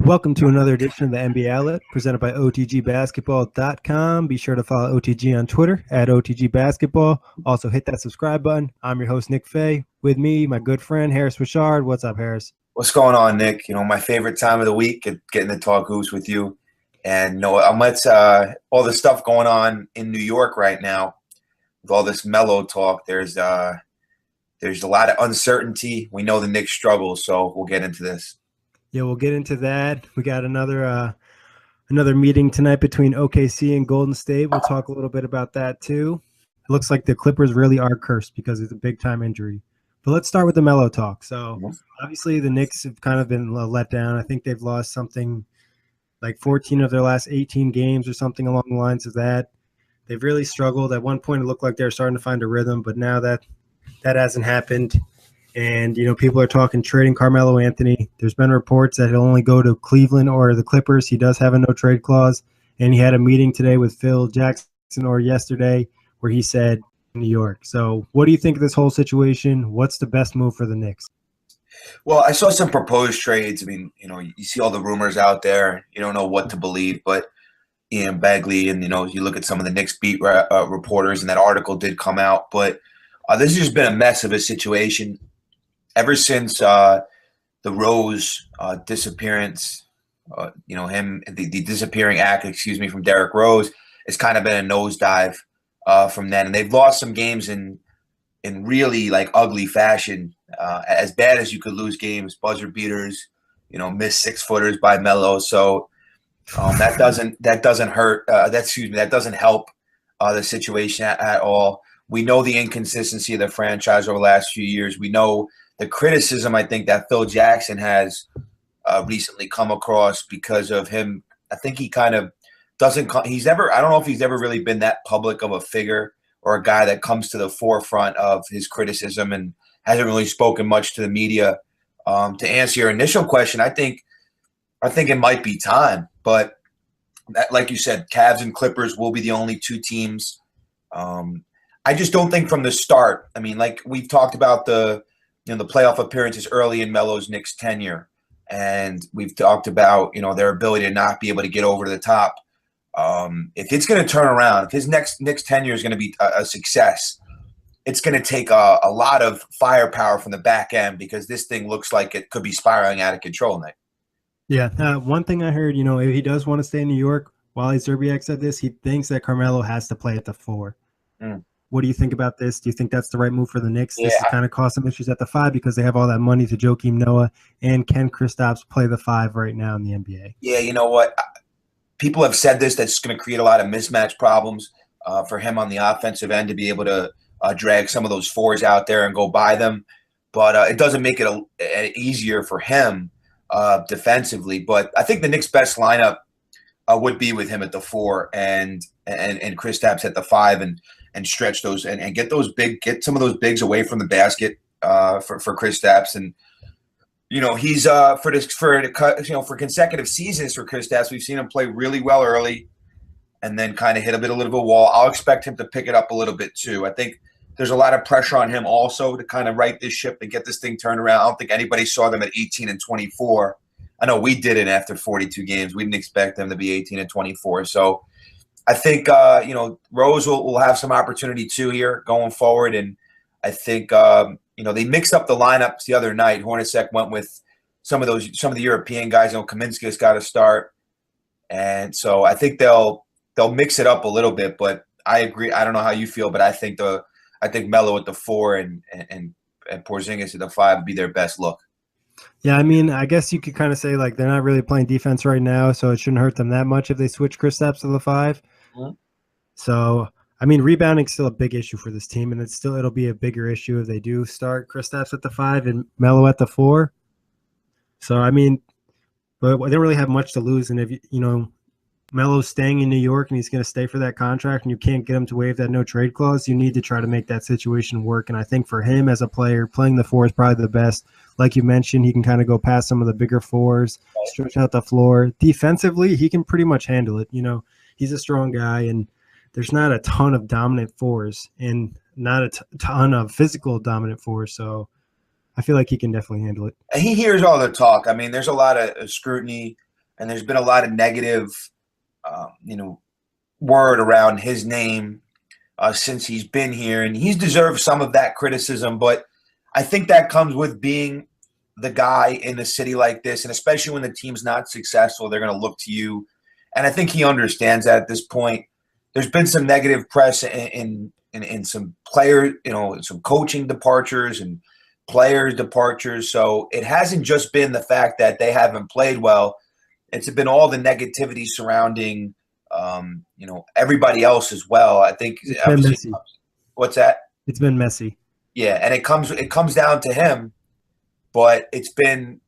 Welcome to another edition of the NBA Outlet presented by OTGbasketball.com. Be sure to follow OTG on Twitter at OTGbasketball. Also hit that subscribe button. I'm your host, Nick Fay. With me, my good friend, Harris Wichard. What's up, Harris? What's going on, Nick? My favorite time of the week, getting to talk hoops with you. And amidst all the stuff going on in New York right now, with all this Melo talk, there's a lot of uncertainty. We know the Knicks struggle, so we'll get into this. Yeah, we'll get into that. We got another meeting tonight between OKC and Golden State. We'll talk a little bit about that too. It looks like the Clippers really are cursed because it's a big-time injury. But let's start with the Melo talk. So obviously the Knicks have kind of been let down. I think they've lost something like 14 of their last 18 games or something along the lines of that. They've really struggled. At one point it looked like they were starting to find a rhythm, but now that hasn't happened. And, people are talking trading Carmelo Anthony. There's been reports that he'll only go to Cleveland or the Clippers. He does have a no-trade clause. And he had a meeting today with Phil Jackson or yesterday where he said New York. So what do you think of this whole situation? What's the best move for the Knicks? Well, I saw some proposed trades. I mean, you see all the rumors out there. You don't know what to believe. But Ian Begley and, you look at some of the Knicks beat reporters, and that article did come out. But this has just been a mess of a situation. Ever since the Rose disappearance, the disappearing act, from Derrick Rose, it's kind of been a nosedive from then. And they've lost some games in really ugly fashion, as bad as you could lose games, buzzer beaters, missed 6-footers by Melo. So that doesn't hurt. That doesn't help the situation at all. We know the inconsistency of the franchise over the last few years. We know the criticism, I think, that Phil Jackson has recently come across because of him. I think he kind of doesn't – I don't know if he's ever really been that public of a figure or a guy that comes to the forefront of his criticism and hasn't really spoken much to the media. To answer your initial question, I think it might be time. But like you said, Cavs and Clippers will be the only two teams. I just don't think from the start – I mean, like we've talked about the playoff appearances early in Melo's Knicks tenure. And we've talked about, their ability to not be able to get over to the top. If it's going to turn around, if his Knicks tenure is going to be a success, it's going to take a lot of firepower from the back end because this thing looks like it could be spiraling out of control, Nick. Yeah. One thing I heard, if he does want to stay in New York, Wally Szczerbiak said this, he thinks that Carmelo has to play at the 4. What do you think about this? Do you think that's the right move for the Knicks? Yeah. This has kind of caused some issues at the 5 because they have all that money to Joakim Noah and Ken Kristaps play the 5 right now in the NBA. Yeah, you know what? People have said this, that's going to create a lot of mismatch problems for him on the offensive end to be able to drag some of those 4s out there and go by them. But it doesn't make it easier for him defensively. But I think the Knicks' best lineup would be with him at the 4 and Kristaps at the 5 and stretch those and get some of those bigs away from the basket for Kristaps. And he's for consecutive seasons for Kristaps, we've seen him play really well early and then kind of hit a bit of a wall. I'll expect him to pick it up a little bit too. I think there's a lot of pressure on him also to kind of right this ship and get this thing turned around. I don't think anybody saw them at 18 and 24. I know we didn't after 42 games. We didn't expect them to be 18 and 24. So I think, Rose will have some opportunity too here going forward. And I think, they mixed up the lineups the other night. Hornacek went with some of the European guys. Kaminsky's got to start. And so I think they'll mix it up a little bit, but I agree. I don't know how you feel, but I think Melo at the 4 and Porzingis at the 5 would be their best look. Yeah, I mean, I guess you could kind of say they're not really playing defense right now, so it shouldn't hurt them that much if they switch Kristaps to the 5. Mm-hmm. So, I mean, rebounding is still a big issue for this team, and it'll be a bigger issue if they do start Kristaps at the 5 and Melo at the 4. So, I mean, but they don't really have much to lose, and if Melo's staying in New York and he's going to stay for that contract and you can't get him to waive that no-trade clause, you need to try to make that situation work. And I think for him as a player, playing the 4 is probably the best. Like you mentioned, he can kind of go past some of the bigger 4s, stretch out the floor. Defensively, he can pretty much handle it. He's a strong guy, and there's not a ton of dominant 4s and not a ton of physical dominant 4s. So I feel like he can definitely handle it. He hears all the talk. I mean, there's a lot of scrutiny and there's been a lot of negative, word around his name since he's been here, and he's deserved some of that criticism. But I think that comes with being the guy in a city like this, and especially when the team's not successful, they're going to look to you. And I think he understands that at this point. There's been some negative press in some player, some coaching departures and players departures. So it hasn't just been the fact that they haven't played well. It's been all the negativity surrounding, everybody else as well. I think it's been messy. What's that? It's been messy. Yeah, and it comes down to him, but it's been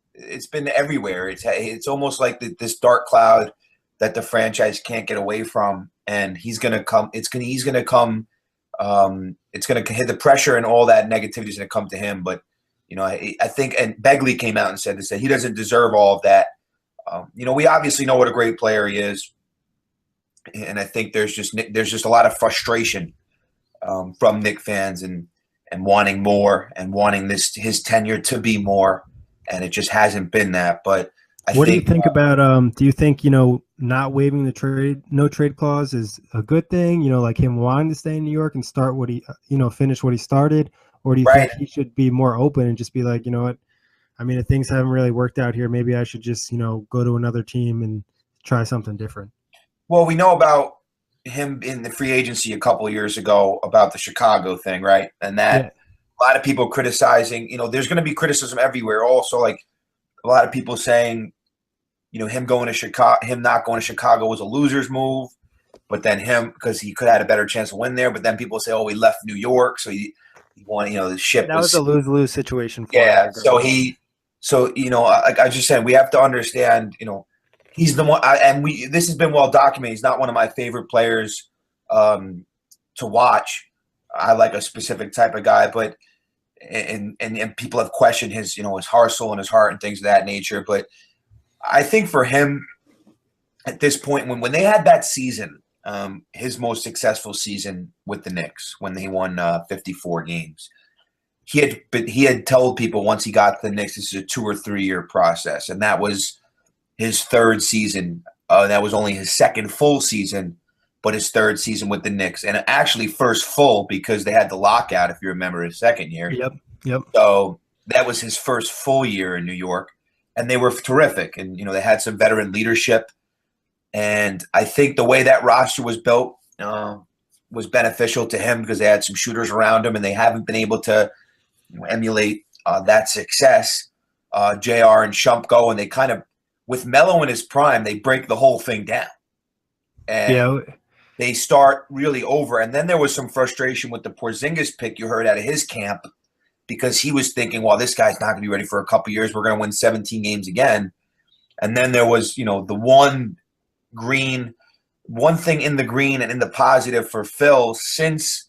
everywhere. It's almost like this dark cloud that the franchise can't get away from, and he's gonna come. It's gonna hit the pressure, and all that negativity is gonna come to him. But I think, and Begley came out and said this, that he doesn't deserve all of that. We obviously know what a great player he is, and I think there's just a lot of frustration from Knicks fans and wanting more and wanting his tenure to be more, and it just hasn't been that. But what do you think about do you think not waiving the no trade clause is a good thing, like him wanting to stay in New York and start what he finish what he started, or do you think he should be more open and just be like, what, I mean, if things haven't really worked out here, maybe I should just go to another team and try something different? Well, we know about him in the free agency a couple of years ago about the Chicago thing, right? And that a lot of people criticizing, there's going to be criticism everywhere. Also, like a lot of people saying, him not going to Chicago was a loser's move, but then because he could have had a better chance to win there. But then people say, oh, he left New York, so he won. The ship was a lose-lose situation for him. him. Like I just said, we have to understand, he's the one, this has been well documented. He's not one of my favorite players to watch. I like a specific type of guy, but and people have questioned his his hustle and his heart and things of that nature. But I think for him at this point, when they had that season, his most successful season with the Knicks, when they won 54 games, he had told people once he got to the Knicks, this is a 2 or 3 year process, and that was his third season. That was only his second full season, but his third season with the Knicks, and actually first full because they had the lockout, if you remember, his second year. Yep. So that was his first full year in New York, and they were terrific. And they had some veteran leadership, and I think the way that roster was built was beneficial to him because they had some shooters around him, and they haven't been able to emulate that success. JR and Shump go, and they kind of, with Melo in his prime, they break the whole thing down. And they start really over. And then there was some frustration with the Porzingis pick you heard out of his camp because he was thinking, well, this guy's not going to be ready for a couple years. We're going to win 17 games again. And then there was, the one thing in the green and in the positive for Phil since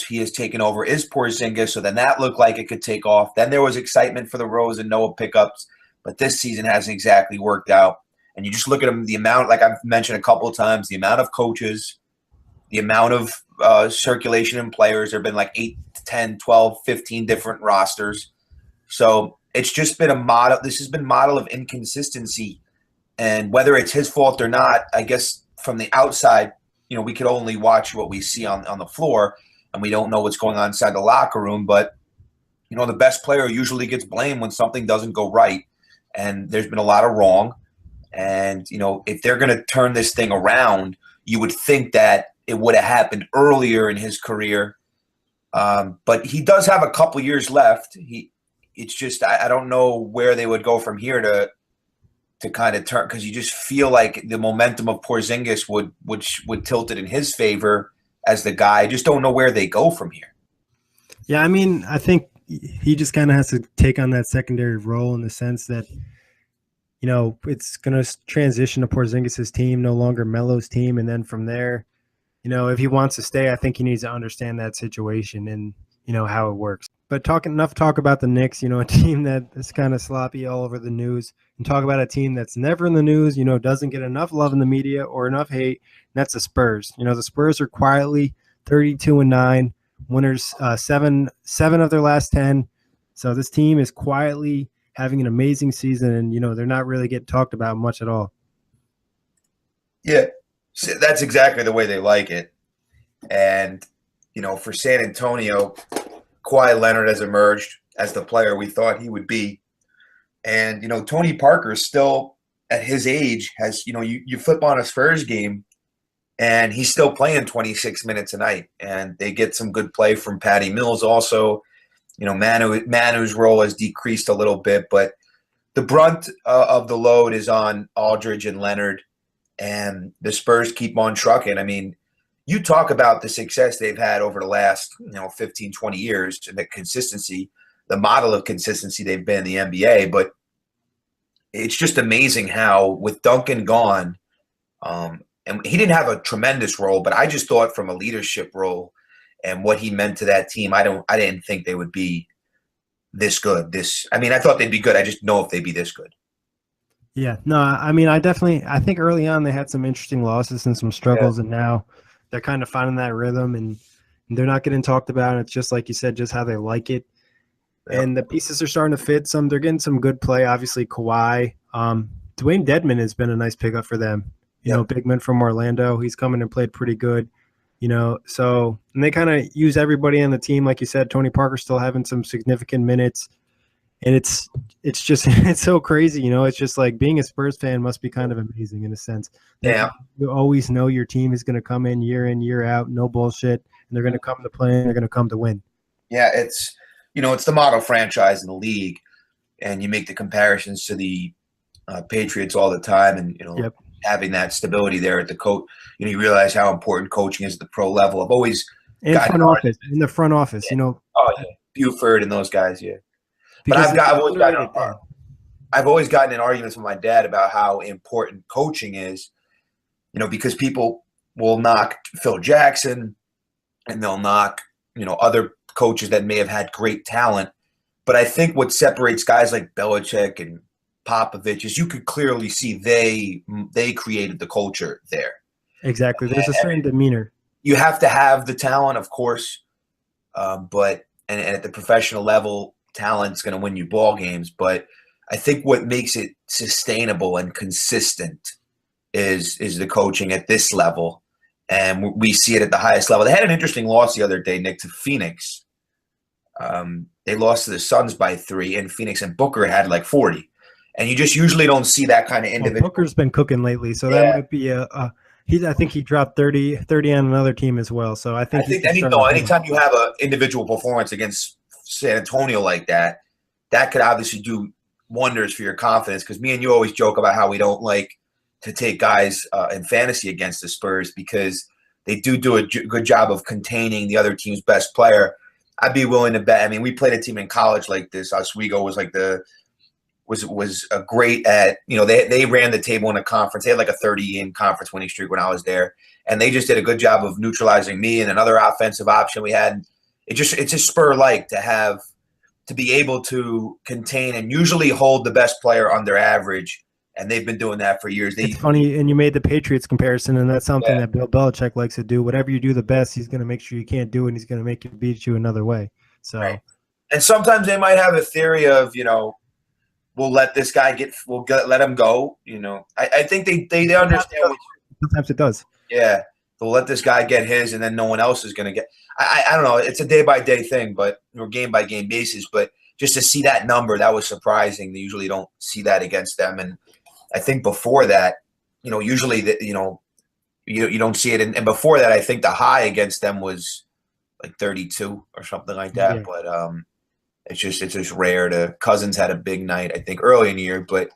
he has taken over is Porzingis. So then that looked like it could take off. Then there was excitement for the Rose and Noah pickups. But this season hasn't exactly worked out. And you just look at them, the amount, like I've mentioned a couple of times, the amount of coaches, the amount of circulation in players. There have been like 8 to 10, 12, 15 different rosters. So it's just been a model. This has been model of inconsistency. And whether it's his fault or not, I guess from the outside, we could only watch what we see on the floor. And we don't know what's going on inside the locker room. But, the best player usually gets blamed when something doesn't go right. And there's been a lot of wrong. And, if they're going to turn this thing around, you would think that it would have happened earlier in his career. But he does have a couple years left. It's just I don't know where they would go from here to kind of turn, because you just feel like the momentum of Porzingis would tilt it in his favor as the guy. I just don't know where they go from here. Yeah, I mean, I think he just kind of has to take on that secondary role in the sense that, it's going to transition to Porzingis' team, no longer Melo's team. And then from there, if he wants to stay, I think he needs to understand that situation and, how it works. But enough talk about the Knicks, a team that is kind of sloppy all over the news, and talk about a team that's never in the news, doesn't get enough love in the media or enough hate. And that's the Spurs. The Spurs are quietly 32-9. Winners 7 of their last 10. So this team is quietly having an amazing season, and they're not really getting talked about much at all. Yeah, that's exactly the way they like it. And for San Antonio, Kawhi Leonard has emerged as the player we thought he would be. And Tony Parker still, at his age, has you flip on a Spurs game, and he's still playing 26 minutes a night, and they get some good play from Patty Mills also. Manu's role has decreased a little bit, but the brunt of the load is on Aldridge and Leonard, and the Spurs keep on trucking. I mean, you talk about the success they've had over the last 15, 20 years, and the consistency, the model of consistency they've been in the NBA, but it's just amazing how with Duncan gone, and he didn't have a tremendous role, but I just thought from a leadership role and what he meant to that team, I didn't think they would be this good. I thought they'd be good. I just know if they'd be this good. Yeah, no, I think early on they had some interesting losses and some struggles, and now they're kind of finding that rhythm, and they're not getting talked about. It's just like you said, just how they like it. Yeah. And the pieces are starting to fit. They're getting some good play. Obviously, Kawhi. Dwayne Dedmon has been a nice pickup for them. Big man from Orlando. He's come in and played pretty good. So and they kind of use everybody on the team, like you said. Tony Parker still having some significant minutes, and it's just it's so crazy. It's just like being a Spurs fan must be kind of amazing in a sense. Yeah, you always know your team is going to come in, year out, no bullshit, and they're going to come to play and they're going to come to win. Yeah, it's it's the model franchise in the league, and you make the comparisons to the Patriots all the time, and Yep. Having that stability there at the coach, you realize how important coaching is at the pro level. I've always in the front office, Oh yeah, Buford and those guys, yeah. But I've always gotten in arguments with my dad about how important coaching is, because people will knock Phil Jackson and they'll knock, other coaches that may have had great talent. But I think what separates guys like Belichick and Popovich is you could clearly see they created the culture there. Exactly. There's a certain demeanor. You have to have the talent, of course, but at the professional level, talent's going to win you ball games. But I think what makes it sustainable and consistent is the coaching at this level, and we see it at the highest level. They had an interesting loss the other day, Nick, to Phoenix. They lost to the Suns by 3, and Phoenix and Booker had like 40. And you just usually don't see that kind of individual. Well, Booker's been cooking lately, so that might be I think he dropped 30 on another team as well. So I think anytime you have an individual performance against San Antonio like that, that could obviously do wonders for your confidence. Because me and you always joke about how we don't like to take guys in fantasy against the Spurs because they do a good job of containing the other team's best player. I'd be willing to bet. I mean, we played a team in college like this. Oswego was like was great at, they ran the table in a conference. They had like a 30-game conference winning streak when I was there. And they just did a good job of neutralizing me and another offensive option we had. It's just Spur-like to be able to contain and usually hold the best player on their average. And they've been doing that for years. It's funny, and you made the Patriots comparison, and that's something that Bill Belichick likes to do. Whatever you do the best, he's going to make sure you can't do it, and he's going to make you beat you another way. So, right. And sometimes they might have a theory of, we'll let this guy let him go. I think they understand. Sometimes it does. Yeah. They'll let this guy get his, and then no one else is going to get. I don't know. It's a day-by-day thing, or game-by-game basis. But just to see that number, that was surprising. They usually don't see that against them. And I think before that, usually you don't see it. And before that, I think the high against them was like 32 or something like that. Yeah. But it's just rare. Cousins had a big night, I think, early in the year. But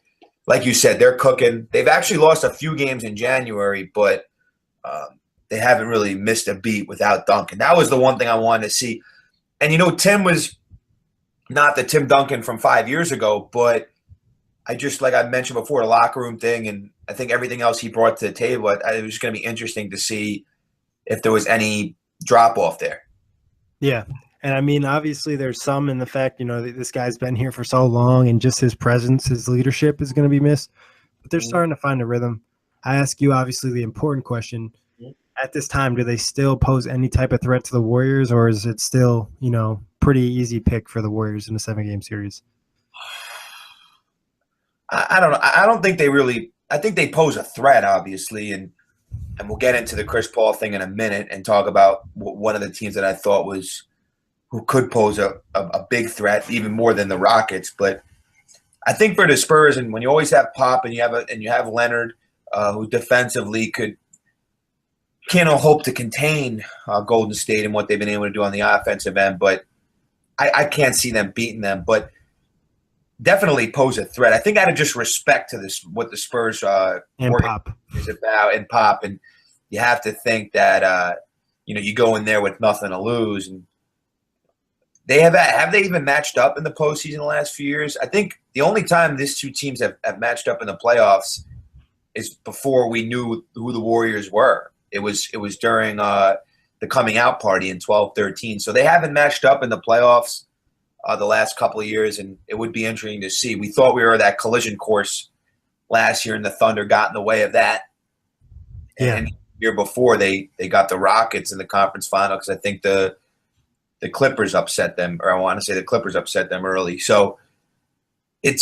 like you said, they're cooking. They've actually lost a few games in January, but they haven't really missed a beat without Duncan. That was the one thing I wanted to see. And, Tim was not the Tim Duncan from 5 years ago, but I just, like I mentioned before, the locker room thing, and I think everything else he brought to the table, it was just going to be interesting to see if there was any drop-off there. Yeah. And, I mean, obviously there's some in the fact, this guy's been here for so long and just his presence, his leadership is going to be missed. But they're starting to find a rhythm. I ask you, obviously, the important question. At this time, do they still pose any type of threat to the Warriors, or is it still, pretty easy pick for the Warriors in a 7-game series? I don't know. I don't think they really. I think they pose a threat, obviously, and we'll get into the Chris Paul thing in a minute and talk about one of the teams that I thought was who could pose a big threat, even more than the Rockets. But I think for the Spurs, and when you always have Pop and you have Leonard, who defensively can't hope to contain Golden State and what they've been able to do on the offensive end, but I can't see them beating them. But definitely pose a threat. I think out of just respect to this, what the Spurs and Pop is about, and Pop, and you have to think that you go in there with nothing to lose, and they have they even matched up in the postseason the last few years? I think the only time these two teams have matched up in the playoffs is before we knew who the Warriors were. It was during the coming out party in 12-13. So they haven't matched up in the playoffs the last couple of years, and it would be interesting to see. We thought we were that collision course last year, and the Thunder got in the way of that. Yeah. And the year before, they got the Rockets in the conference final because I think the Clippers upset them, or I want to say the Clippers upset them early. So it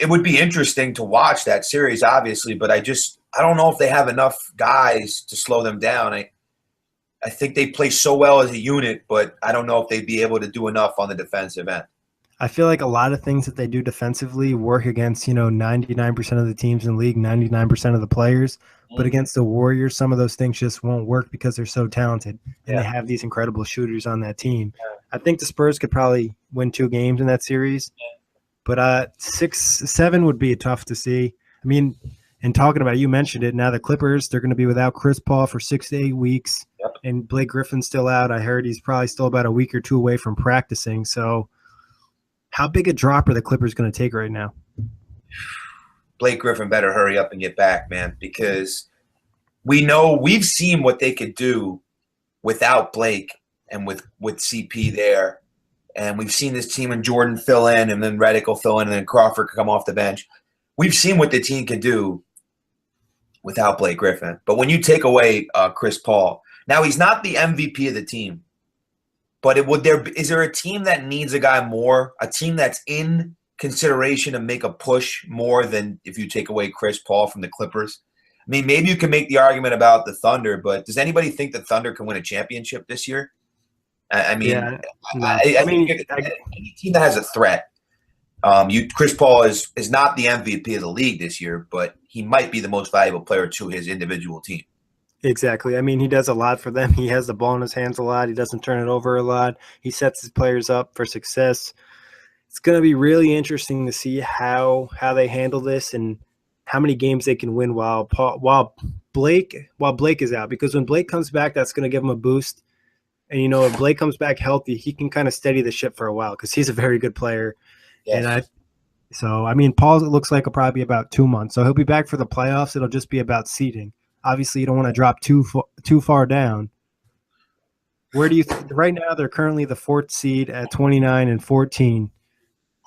would be interesting to watch that series, obviously, but I don't know if they have enough guys to slow them down. I think they play so well as a unit, but I don't know if they'd be able to do enough on the defensive end. I feel like a lot of things that they do defensively work against, 99% of the teams in the league, 99% of the players. But against the Warriors, some of those things just won't work because they're so talented and they have these incredible shooters on that team. I think the Spurs could probably win 2 games in that series, but 6-7 would be tough to see. I mean, and talking about it, you mentioned it. Now the Clippers, they're going to be without Chris Paul for 6 to 8 weeks, and Blake Griffin's still out. I heard he's probably still about a week or 2 away from practicing. So how big a drop are the Clippers going to take right now? Blake Griffin better hurry up and get back, man, because we've seen what they could do without Blake and with CP there. And we've seen this team and Jordan fill in, and then Redick will fill in, and then Crawford could come off the bench. We've seen what the team can do without Blake Griffin. But when you take away Chris Paul, now he's not the MVP of the team, but is there a team that needs a guy more, a team that's in consideration to make a push more than if you take away Chris Paul from the Clippers? I mean, maybe you can make the argument about the Thunder, but does anybody think the Thunder can win a championship this year? I mean, I think any team that has a threat. Chris Paul is not the MVP of the league this year, but he might be the most valuable player to his individual team. Exactly. I mean, he does a lot for them. He has the ball in his hands a lot. He doesn't turn it over a lot. He sets his players up for success. It's going to be really interesting to see how they handle this and how many games they can win while Blake is out. Because when Blake comes back, that's going to give him a boost. And, if Blake comes back healthy, he can kind of steady the ship for a while because he's a very good player. Yes. And Paul looks like it'll probably be about 2 months. So he'll be back for the playoffs. It'll just be about seeding. Obviously, you don't want to drop too far down. Where do you think right now they're currently the 4th seed at 29 and 14?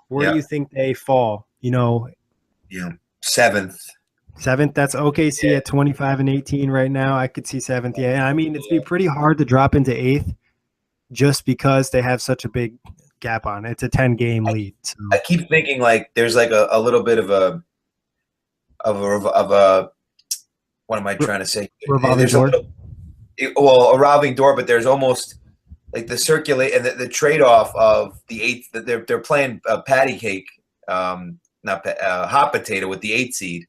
Where do you think they fall? 7th. 7th, that's OKC at 25 and 18 right now. I could see 7th. Yeah, I mean, it'd be pretty hard to drop into 8th just because they have such a big gap on it. It's a 10-game lead. So. I keep thinking like there's like a little bit of a what am I trying to say? Revolving door. A revolving door, but there's almost like the circulate and the trade-off of the 8th that they're playing patty cake, hot potato with the 8th seed.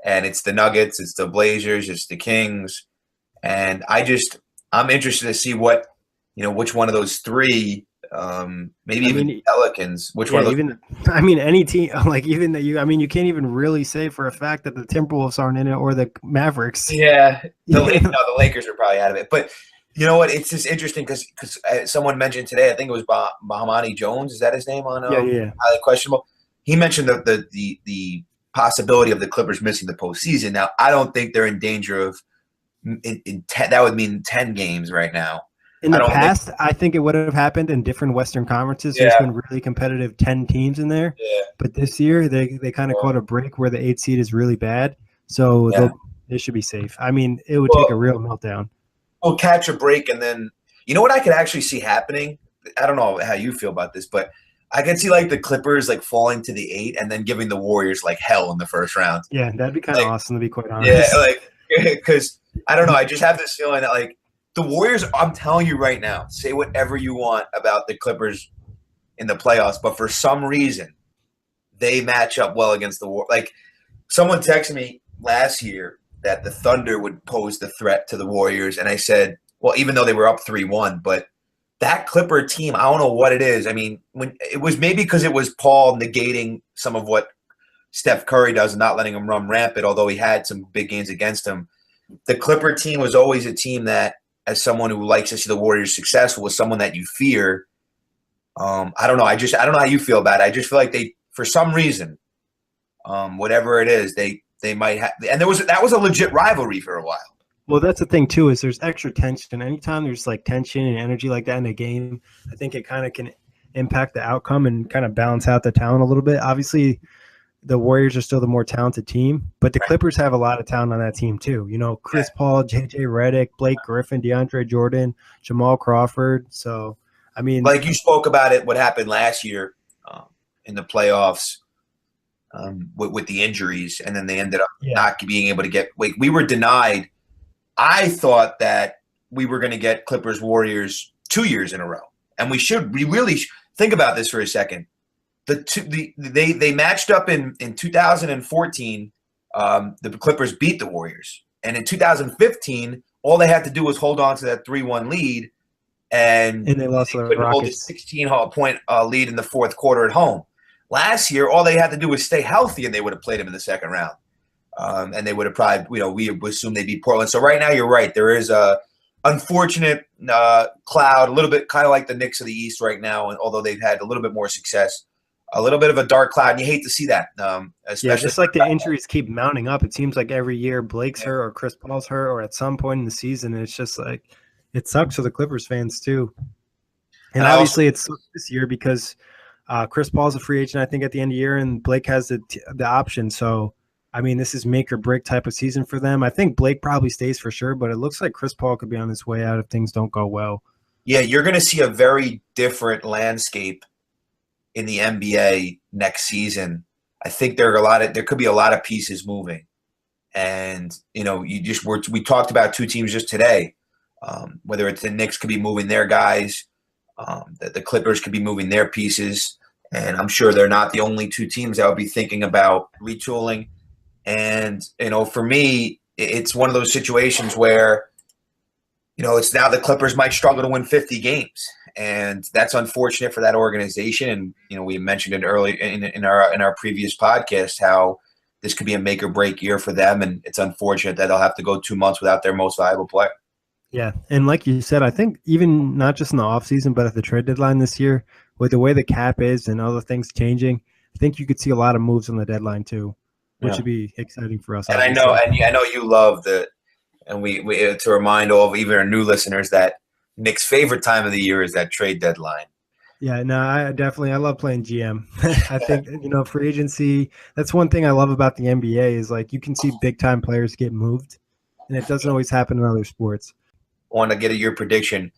And it's the Nuggets, it's the Blazers, it's the Kings, and I'm interested to see what which one of those 3, maybe even the Pelicans, which one of those. Any team, like even that you can't even really say for a fact that the Timberwolves aren't in it or the Mavericks. Yeah, the Lakers are probably out of it, but you know what? It's just interesting because someone mentioned today, I think it was Bahamani Jones, is that his name on Highly Questionable? He mentioned the possibility of the Clippers missing the postseason. Now, I don't think they're in danger of that would mean 10 games right now. In the past, I think it would have happened in different Western conferences. There's been really competitive 10 teams in there. Yeah. But this year, they kind of caught a break where the 8th seed is really bad. So they should be safe. I mean, it would take a real meltdown. We'll catch a break, and then you know what I could actually see happening? I don't know how you feel about this, but I can see like the Clippers like falling to the 8 and then giving the Warriors like hell in the first round. Yeah, that'd be kind of Like, awesome, to be quite yeah, honest. like because I don't know. I just have this feeling that like the Warriors. I'm telling you right now, say whatever you want about the Clippers in the playoffs, but for some reason they match up well against the War. Like someone texted me last year that the Thunder would pose the threat to the Warriors, and I said, well, even though they were up 3-1, but that Clipper team, I don't know what it is. I mean, when it was maybe because it was Paul negating some of what Steph Curry does, not letting him run rampant, although he had some big games against him. The Clipper team was always a team that, as someone who likes to see the Warriors successful, was someone that you fear. I don't know. I don't know how you feel about it. I just feel like they, for some reason, whatever it is, they might have. And that was a legit rivalry for a while. Well, that's the thing too, is there's extra tension. Anytime there's like tension and energy like that in a game, I think it kind of can impact the outcome and kind of balance out the talent a little bit. Obviously, the Warriors are still the more talented team, but the Clippers have a lot of talent on that team too. You know, Chris Paul, JJ Redick, Blake Griffin, DeAndre Jordan, Jamal Crawford. So, I mean, like you spoke about it, what happened last year in the playoffs with the injuries, and then they ended up not being able to get. We were denied. I thought that we were going to get Clippers Warriors 2 years in a row, and we really think about this for a second. They matched up in 2014. The Clippers beat the Warriors, and in 2015, all they had to do was hold on to that 3-1 lead, and they lost they the couldn't hold a Rockets. 16-point lead in the fourth quarter at home. Last year, all they had to do was stay healthy, and they would have played them in the second round. And they would have probably, we assume they beat Portland. So right now, you're right. There is a unfortunate cloud, a little bit kind of like the Knicks of the East right now, and although they've had a little bit more success, a little bit of a dark cloud. And you hate to see that, especially just like the injuries keep mounting up. It seems like every year Blake's hurt or Chris Paul's hurt or at some point in the season. It's just like it sucks for the Clippers fans too. And obviously, it sucks this year because Chris Paul's a free agent, I think, at the end of the year, and Blake has the option. So, I mean, this is make or break type of season for them. I think Blake probably stays for sure, but it looks like Chris Paul could be on his way out if things don't go well. Yeah, you're going to see a very different landscape in the NBA next season. I think there could be a lot of pieces moving, and we talked about two teams just today. Whether it's the Knicks could be moving their guys, the Clippers could be moving their pieces, and I'm sure they're not the only two teams that would be thinking about retooling. And, for me, it's one of those situations where, it's now the Clippers might struggle to win 50 games. And that's unfortunate for that organization. And, we mentioned it early in our previous podcast, how this could be a make or break year for them. And it's unfortunate that they'll have to go 2 months without their most valuable player. Yeah. And like you said, I think even not just in the offseason, but at the trade deadline this year, with the way the cap is and other things changing, I think you could see a lot of moves on the deadline too, which would be exciting for us. And I know you love and we to remind all of even our new listeners that Nick's favorite time of the year is that trade deadline. Yeah, no, I love playing GM. I think, free agency, that's one thing I love about the NBA is like you can see big time players get moved, and it doesn't always happen in other sports. I want to get your prediction.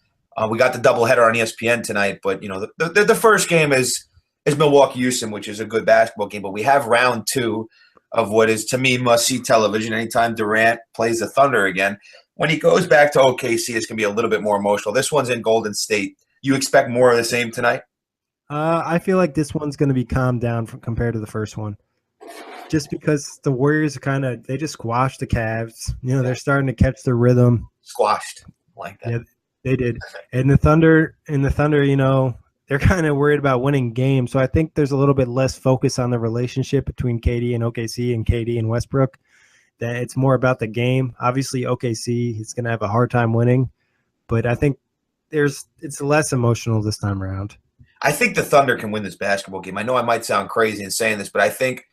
We got the doubleheader on ESPN tonight, but the first game is Milwaukee-Houston, which is a good basketball game. But we have round 2 of what is, to me, must-see television. Anytime Durant plays the Thunder again, when he goes back to OKC, it's going to be a little bit more emotional. This one's in Golden State. You expect more of the same tonight? I feel like this one's going to be calmed down compared to the first one, just because the Warriors they just squashed the Cavs. They're starting to catch their rhythm. Squashed like that. Yeah, they did. And the Thunder, they're kind of worried about winning games. So I think there's a little bit less focus on the relationship between KD and OKC and KD and Westbrook. That it's more about the game. Obviously, OKC is going to have a hard time winning, but I think it's less emotional this time around. I think the Thunder can win this basketball game. I know I might sound crazy in saying this, but I think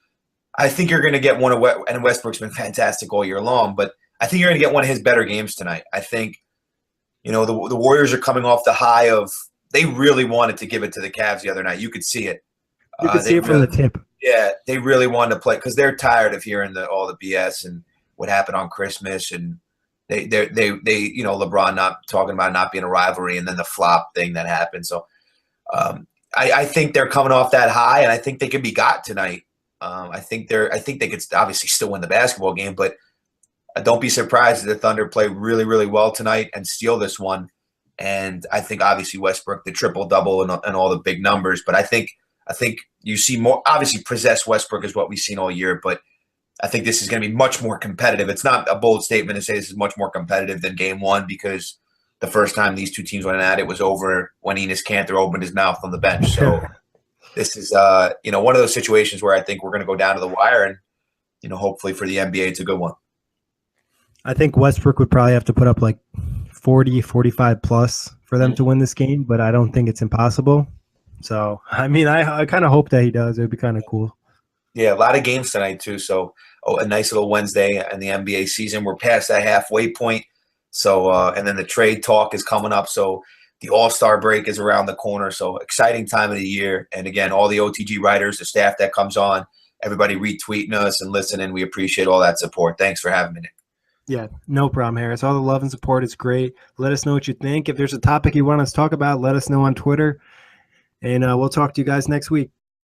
you're going to get one of and Westbrook's been fantastic all year long, but I think you're going to get one of his better games tonight. I think, the Warriors are coming off the high of they really wanted to give it to the Cavs the other night. You could see it. You could see it from the tip. Yeah, they really wanted to play because they're tired of hearing all the BS and what happened on Christmas, and they LeBron not talking about not being a rivalry, and then the flop thing that happened. So I think they're coming off that high, and I think they can be got tonight. I think they could obviously still win the basketball game, but don't be surprised if the Thunder play really, really well tonight and steal this one. And I think obviously Westbrook, the triple-double and all the big numbers. But I think you see more, obviously possess Westbrook is what we've seen all year, but I think this is going to be much more competitive. It's not a bold statement to say this is much more competitive than game one, because the first time these two teams went at it was over when Enes Kanter opened his mouth on the bench. So this is one of those situations where I think we're going to go down to the wire, and hopefully for the NBA it's a good one. I think Westbrook would probably have to put up like 40, 45 plus for them to win this game, but I don't think it's impossible. So, I mean, I kind of hope that he does. It would be kind of cool. Yeah, a lot of games tonight too. So, a nice little Wednesday in the NBA season. We're past that halfway point. So, and then the trade talk is coming up. So, the All-Star break is around the corner. So, exciting time of the year. And again, all the OTG writers, the staff that comes on, everybody retweeting us and listening. We appreciate all that support. Thanks for having me, Nick. Yeah, no problem, Harris. All the love and support is great. Let us know what you think. If there's a topic you want us to talk about, let us know on Twitter. And we'll talk to you guys next week.